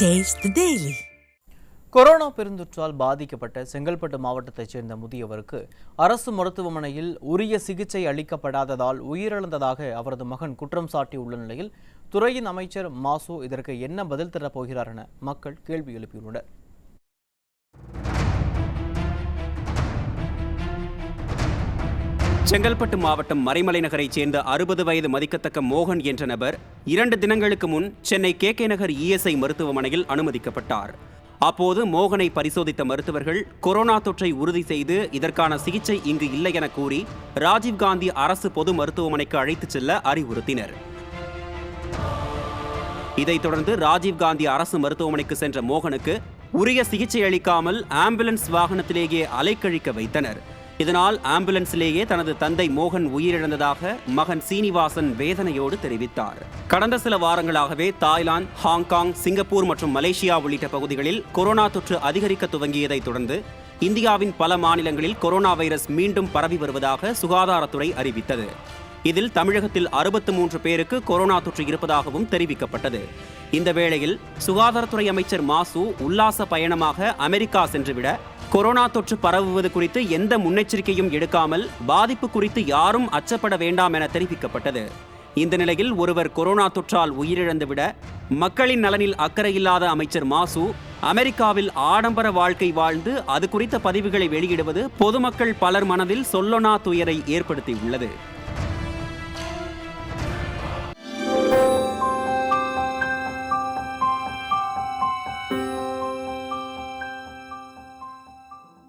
Taste the Daily. Corona பெருந்தொற்றால் பாதிக்கப்பட்ட செங்கல்பட்டு மாவட்டத்தைச் சேர்ந்த முதியவருக்கு அரசு மருத்துவமனையில் உரிய சிகிச்சை அளிக்கப்படாததால் உயிரிழந்ததாக அவரது மகன் குற்றம் சாட்டியுள்ள நிலையில் துறையின் அமைச்சர் மாசு இதற்கு என்ன பதில் தரப்போகிறார் என மக்கள் கேள்வி எழுப்பியுள்ளனர். செங்கல்பட்டு மாவட்டம் மறைமலை நகரைச் சேர்ந்த 60 வயது மதிக்கத்தக்க மோகன் என்ற நபர் 2 தினங்களுக்கு முன் சென்னை கே நகர் இஎஸ்ஐ மருத்துவமனையில் அனுமதிக்கப்பட்டார். அப்போது மோகனை பரிசோதித்த மருத்துவர்கள் கொரோனா தொற்றை உறுதி செய்து இதற்கான சிகிச்சை இங்கு இல்லை என கூறி ராஜீவ்காந்தி அரசு பொது மருத்துவமனைக்கு அழைத்துச் செல்ல அறிவுறுத்தினர். இதைத் தொடர்ந்து ராஜீவ்காந்தி அரசு மருத்துவமனைக்கு சென்ற மோகனுக்கு உரிய சிகிச்சை அளிக்காமல் ஆம்புலன்ஸ் வாகனத்திலேயே அலைக்கழிக்க வைத்தனர். இதனால் ஆம்புலன்ஸிலேயே தனது தந்தை மோகன் உயிரிழந்ததாக மகன் சீனிவாசன் வேதனையோடு தெரிவித்தார். கடந்த சில வாரங்களாகவே தாய்லாந்து, ஹாங்காங், சிங்கப்பூர் மற்றும் மலேசியா உள்ளிட்ட பகுதிகளில் கொரோனா தொற்று அதிகரிக்க துவங்கியதைத் தொடர்ந்து இந்தியாவின் பல மாநிலங்களில் கொரோனா வைரஸ் மீண்டும் பரவி வருவதாக சுகாதாரத்துறை அறிவித்தது. இதில் தமிழகத்தில் 63 பேருக்கு கொரோனா தொற்று இருப்பதாகவும் தெரிவிக்கப்பட்டது. இந்த வேளையில் சுகாதாரத்துறை அமைச்சர் மாசு உல்லாச பயணமாக அமெரிக்கா சென்றுவிட கொரோனா தொற்று பரவுவது குறித்து எந்த முன்னெச்சரிக்கையும் எடுக்காமல் பாதிப்பு குறித்து யாரும் அச்சப்பட வேண்டாம் என தெரிவிக்கப்பட்டது. இந்த நிலையில் ஒருவர் கொரோனா தொற்றால் உயிரிழந்துவிட மக்களின் நலனில் அக்கறையில்லாத அமைச்சர் மாசு அமெரிக்காவில் ஆடம்பர வாழ்க்கை வாழ்ந்து அது குறித்த பதிவுகளை வெளியிடுவது பொதுமக்கள் பலர் மனதில் சொல்லொணா துயரை ஏற்படுத்தியுள்ளது.